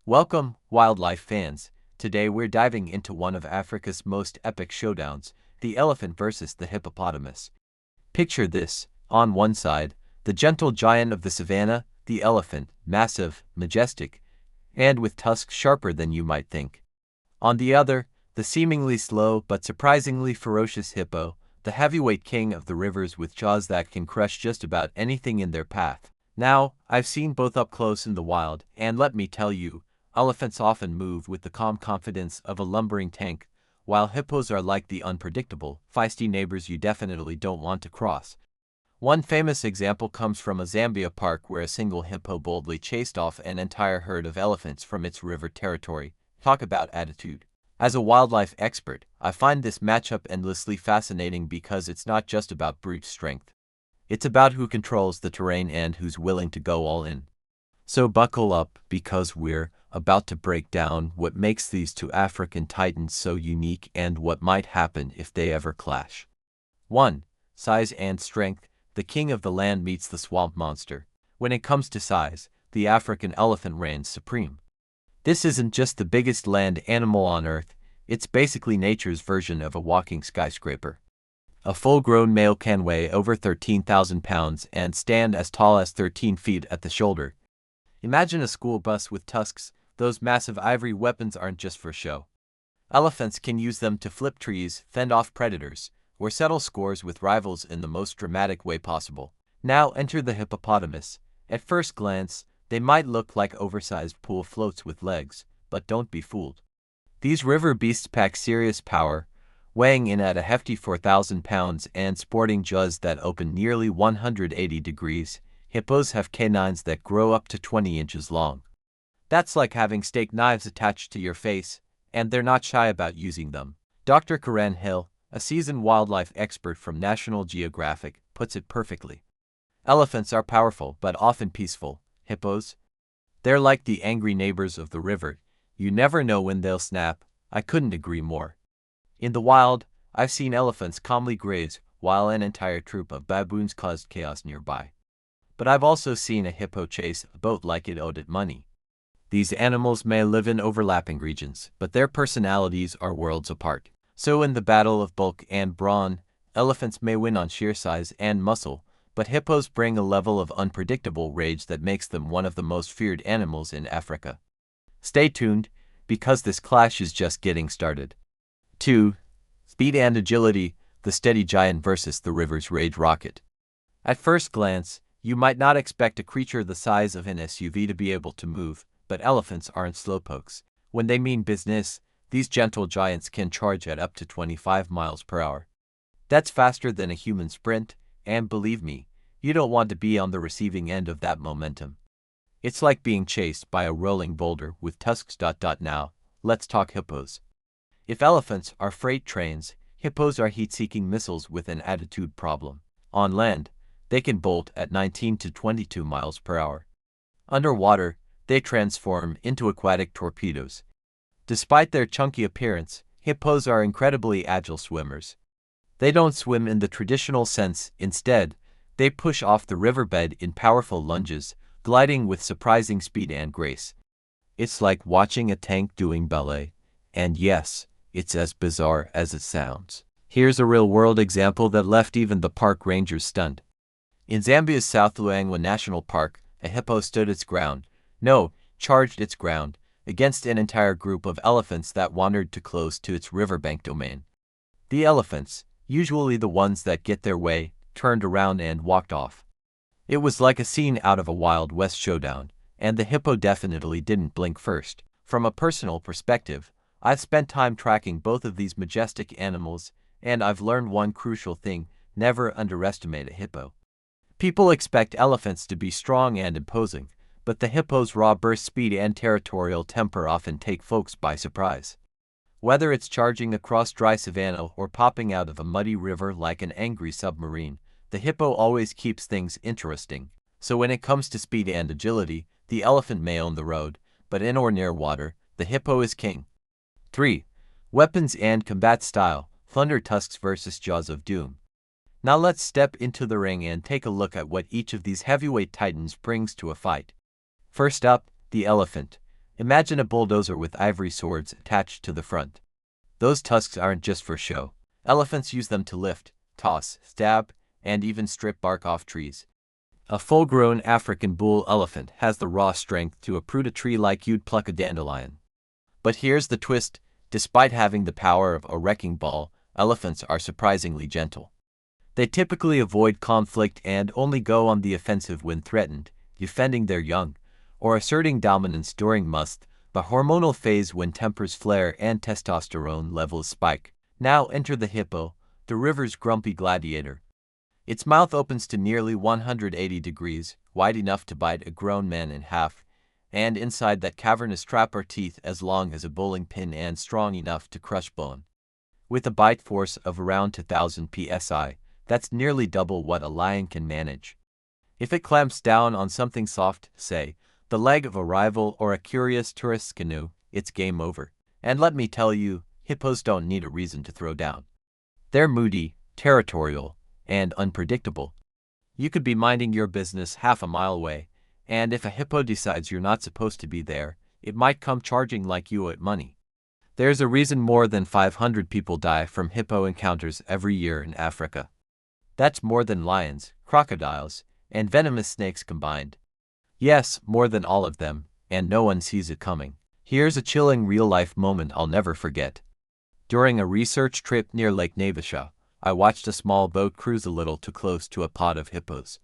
Welcome, wildlife fans. Today we're diving into one of Africa's most epic showdowns, the elephant versus the hippopotamus. Picture this: on one side, the gentle giant of the savannah, the elephant, massive, majestic, and with tusks sharper than you might think. On the other, the seemingly slow but surprisingly ferocious hippo, the heavyweight king of the rivers with jaws that can crush just about anything in their path. Now, I've seen both up close in the wild, and let me tell you, elephants often move with the calm confidence of a lumbering tank, while hippos are like the unpredictable, feisty neighbors you definitely don't want to cross. One famous example comes from a Zambia park where a single hippo boldly chased off an entire herd of elephants from its river territory. Talk about attitude. As a wildlife expert, I find this matchup endlessly fascinating because it's not just about brute strength. It's about who controls the terrain and who's willing to go all in. So buckle up, because we're about to break down what makes these two African titans so unique and what might happen if they ever clash. 1. Size and strength. The king of the land meets the swamp monster. When it comes to size, the African elephant reigns supreme. This isn't just the biggest land animal on Earth, it's basically nature's version of a walking skyscraper. A full-grown male can weigh over 13,000 pounds and stand as tall as 13 feet at the shoulder. Imagine a school bus with tusks. Those massive ivory weapons aren't just for show. Elephants can use them to flip trees, fend off predators, or settle scores with rivals in the most dramatic way possible. Now enter the hippopotamus. At first glance, they might look like oversized pool floats with legs, but don't be fooled. These river beasts pack serious power, weighing in at a hefty 4,000 pounds and sporting jaws that open nearly 180 degrees. Hippos have canines that grow up to 20 inches long. That's like having steak knives attached to your face, and they're not shy about using them. Dr. Karen Hill, a seasoned wildlife expert from National Geographic, puts it perfectly. Elephants are powerful but often peaceful. Hippos? They're like the angry neighbors of the river. You never know when they'll snap. I couldn't agree more. In the wild, I've seen elephants calmly graze while an entire troop of baboons caused chaos nearby. But I've also seen a hippo chase a boat like it owed it money. These animals may live in overlapping regions, but their personalities are worlds apart. So in the battle of bulk and brawn, elephants may win on sheer size and muscle, but hippos bring a level of unpredictable rage that makes them one of the most feared animals in Africa. Stay tuned, because this clash is just getting started. 2. Speed and agility. The steady giant versus the river's rage rocket. At first glance, you might not expect a creature the size of an SUV to be able to move, but elephants aren't slowpokes. When they mean business, these gentle giants can charge at up to 25 miles per hour. That's faster than a human sprint, and believe me, you don't want to be on the receiving end of that momentum. It's like being chased by a rolling boulder with tusks. Now, let's talk hippos. If elephants are freight trains, hippos are heat-seeking missiles with an attitude problem. On land, they can bolt at 19 to 22 miles per hour. Underwater, they transform into aquatic torpedoes. Despite their chunky appearance, hippos are incredibly agile swimmers. They don't swim in the traditional sense. Instead, they push off the riverbed in powerful lunges, gliding with surprising speed and grace. It's like watching a tank doing ballet. And yes, it's as bizarre as it sounds. Here's a real-world example that left even the park rangers stunned. In Zambia's South Luangwa National Park, a hippo stood its ground. Charged its ground, against an entire group of elephants that wandered too close to its riverbank domain. The elephants, usually the ones that get their way, turned around and walked off. It was like a scene out of a Wild West showdown, and the hippo definitely didn't blink first. From a personal perspective, I've spent time tracking both of these majestic animals, and I've learned one crucial thing: never underestimate a hippo. People expect elephants to be strong and imposing, but the hippo's raw burst speed and territorial temper often take folks by surprise. Whether it's charging across dry savanna or popping out of a muddy river like an angry submarine, the hippo always keeps things interesting. So when it comes to speed and agility, the elephant may own the road, but in or near water, the hippo is king. 3. Weapons and combat style. Thunder tusks versus jaws of doom. Now let's step into the ring and take a look at what each of these heavyweight titans brings to a fight. First up, the elephant. Imagine a bulldozer with ivory swords attached to the front. Those tusks aren't just for show. Elephants use them to lift, toss, stab, and even strip bark off trees. A full-grown African bull elephant has the raw strength to uproot a tree like you'd pluck a dandelion. But here's the twist: despite having the power of a wrecking ball, elephants are surprisingly gentle. They typically avoid conflict and only go on the offensive when threatened, defending their young, or asserting dominance during the hormonal phase when tempers flare and testosterone levels spike. Now enter the hippo, the river's grumpy gladiator. Its mouth opens to nearly 180 degrees, wide enough to bite a grown man in half, and inside that cavernous trap are teeth as long as a bowling pin and strong enough to crush bone. With a bite force of around 2,000 psi, that's nearly double what a lion can manage. If it clamps down on something soft, say, the leg of a rival or a curious tourist's canoe, it's game over. And let me tell you, hippos don't need a reason to throw down. They're moody, territorial, and unpredictable. You could be minding your business half a mile away, and if a hippo decides you're not supposed to be there, it might come charging like you owe it money. There's a reason more than 500 people die from hippo encounters every year in Africa. That's more than lions, crocodiles, and venomous snakes combined. Yes, more than all of them, and no one sees it coming. Here's a chilling real-life moment I'll never forget. During a research trip near Lake Navasha, I watched a small boat cruise a little too close to a pod of hippos.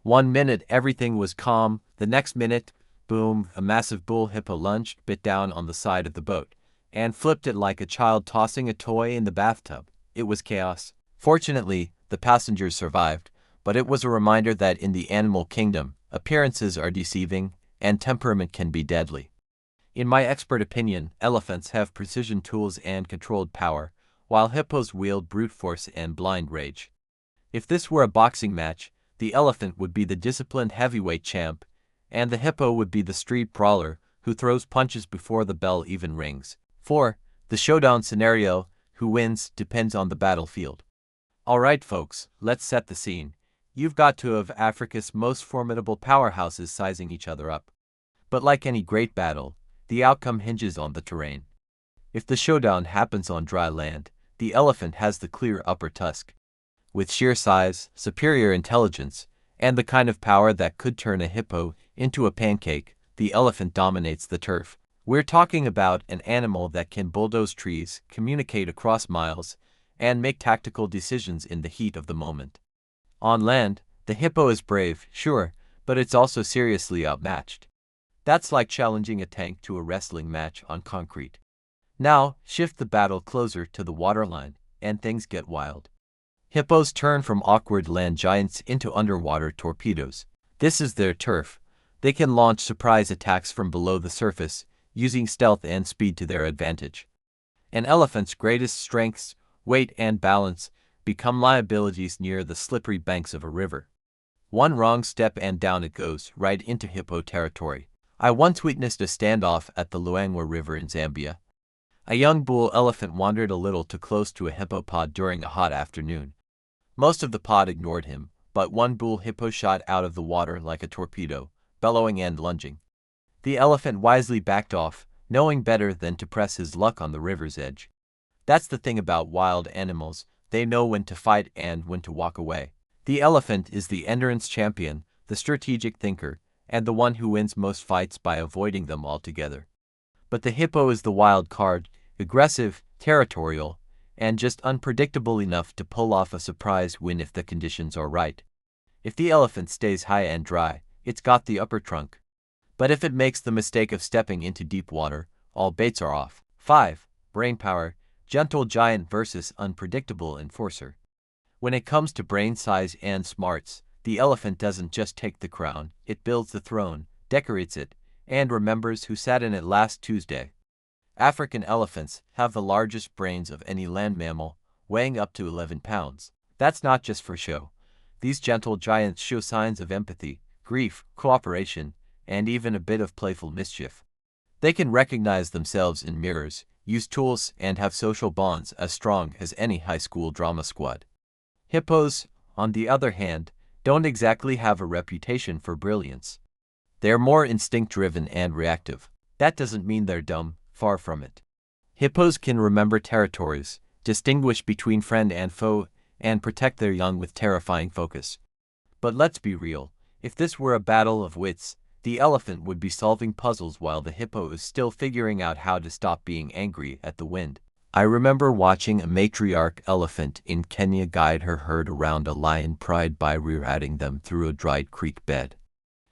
One minute everything was calm, the next minute, boom, a massive bull hippo lunged, bit down on the side of the boat, and flipped it like a child tossing a toy in the bathtub. It was chaos. Fortunately, the passengers survived, but it was a reminder that in the animal kingdom, appearances are deceiving, and temperament can be deadly. In my expert opinion, elephants have precision tools and controlled power, while hippos wield brute force and blind rage. If this were a boxing match, the elephant would be the disciplined heavyweight champ, and the hippo would be the street brawler who throws punches before the bell even rings. For the showdown scenario, who wins depends on the battlefield. Alright folks, let's set the scene. You've got two of Africa's most formidable powerhouses sizing each other up. But like any great battle, the outcome hinges on the terrain. If the showdown happens on dry land, the elephant has the clear upper tusk. With sheer size, superior intelligence, and the kind of power that could turn a hippo into a pancake, the elephant dominates the turf. We're talking about an animal that can bulldoze trees, communicate across miles, and make tactical decisions in the heat of the moment. On land, the hippo is brave, sure, but it's also seriously outmatched. That's like challenging a tank to a wrestling match on concrete. Now, shift the battle closer to the waterline, and things get wild. Hippos turn from awkward land giants into underwater torpedoes. This is their turf. They can launch surprise attacks from below the surface, using stealth and speed to their advantage. An elephant's greatest strengths, weight and balance, become liabilities near the slippery banks of a river. One wrong step and down it goes, right into hippo territory. I once witnessed a standoff at the Luangwa River in Zambia. A young bull elephant wandered a little too close to a hippo pod during a hot afternoon. Most of the pod ignored him, but one bull hippo shot out of the water like a torpedo, bellowing and lunging. The elephant wisely backed off, knowing better than to press his luck on the river's edge. That's the thing about wild animals, they know when to fight and when to walk away. The elephant is the endurance champion, the strategic thinker, and the one who wins most fights by avoiding them altogether. But the hippo is the wild card, aggressive, territorial, and just unpredictable enough to pull off a surprise win if the conditions are right. If the elephant stays high and dry, it's got the upper trunk. But if it makes the mistake of stepping into deep water, all baits are off. 5. Brainpower, gentle giant versus unpredictable enforcer. When it comes to brain size and smarts, the elephant doesn't just take the crown, it builds the throne, decorates it, and remembers who sat in it last Tuesday. African elephants have the largest brains of any land mammal, weighing up to 11 pounds. That's not just for show. These gentle giants show signs of empathy, grief, cooperation, and even a bit of playful mischief. They can recognize themselves in mirrors, use tools, and have social bonds as strong as any high school drama squad. Hippos, on the other hand, don't exactly have a reputation for brilliance. They're more instinct-driven and reactive. That doesn't mean they're dumb, far from it. Hippos can remember territories, distinguish between friend and foe, and protect their young with terrifying focus. But let's be real, if this were a battle of wits, the elephant would be solving puzzles while the hippo is still figuring out how to stop being angry at the wind. I remember watching a matriarch elephant in Kenya guide her herd around a lion pride by rerouting them through a dried creek bed.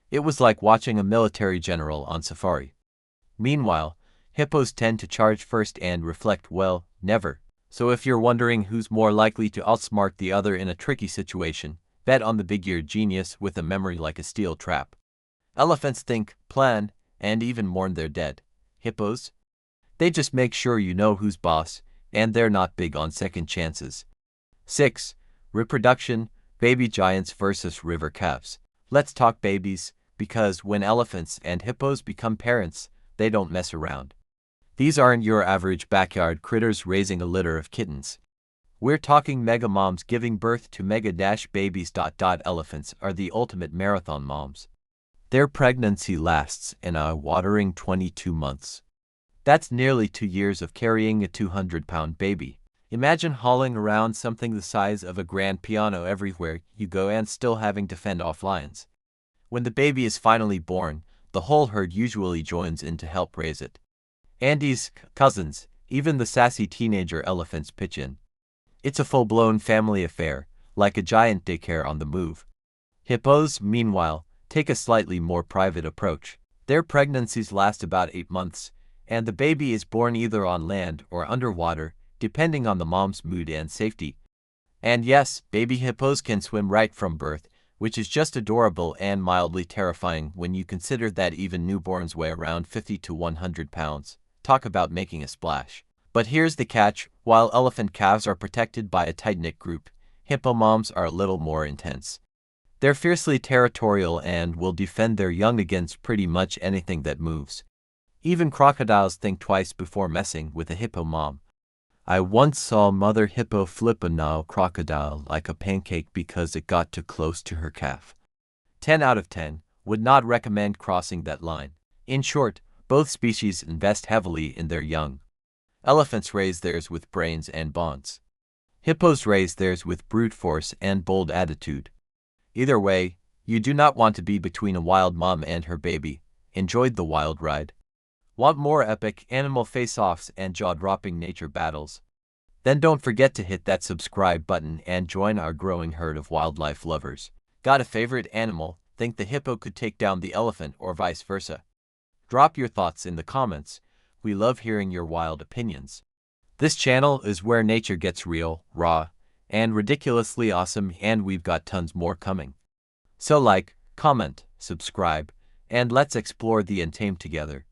It was like watching a military general on safari. Meanwhile, hippos tend to charge first and reflect well, never. So if you're wondering who's more likely to outsmart the other in a tricky situation, bet on the big-eared genius with a memory like a steel trap. Elephants think, plan, and even mourn their dead. Hippos? They just make sure you know who's boss, and they're not big on second chances. 6. Reproduction, baby giants versus river calves. Let's talk babies, because when elephants and hippos become parents, they don't mess around. These aren't your average backyard critters raising a litter of kittens. We're talking mega moms giving birth to mega-babies. Elephants are the ultimate marathon moms. Their pregnancy lasts an eye-watering 22 months. That's nearly 2 years of carrying a 200-pound baby. Imagine hauling around something the size of a grand piano everywhere you go and still having to fend off lions. When the baby is finally born, the whole herd usually joins in to help raise it. Aunties, cousins, even the sassy teenager elephants pitch in. It's a full-blown family affair, like a giant daycare on the move. Hippos, meanwhile, take a slightly more private approach. Their pregnancies last about 8 months, and the baby is born either on land or underwater, depending on the mom's mood and safety. And yes, baby hippos can swim right from birth, which is just adorable and mildly terrifying when you consider that even newborns weigh around 50 to 100 pounds. Talk about making a splash. But here's the catch, while elephant calves are protected by a tight-knit group, hippo moms are a little more intense. They're fiercely territorial and will defend their young against pretty much anything that moves. Even crocodiles think twice before messing with a hippo mom. I once saw mother hippo flip a Nile crocodile like a pancake because it got too close to her calf. 10 out of 10, would not recommend crossing that line. In short, both species invest heavily in their young. Elephants raise theirs with brains and bonds. Hippos raise theirs with brute force and bold attitude. Either way, you do not want to be between a wild mom and her baby. Enjoyed the wild ride? Want more epic animal face-offs and jaw-dropping nature battles? Then don't forget to hit that subscribe button and join our growing herd of wildlife lovers. Got a favorite animal? Think the hippo could take down the elephant or vice versa? Drop your thoughts in the comments. We love hearing your wild opinions. This channel is where nature gets real, raw, and ridiculously awesome, and we've got tons more coming. So like, comment, subscribe, and let's explore the untamed together.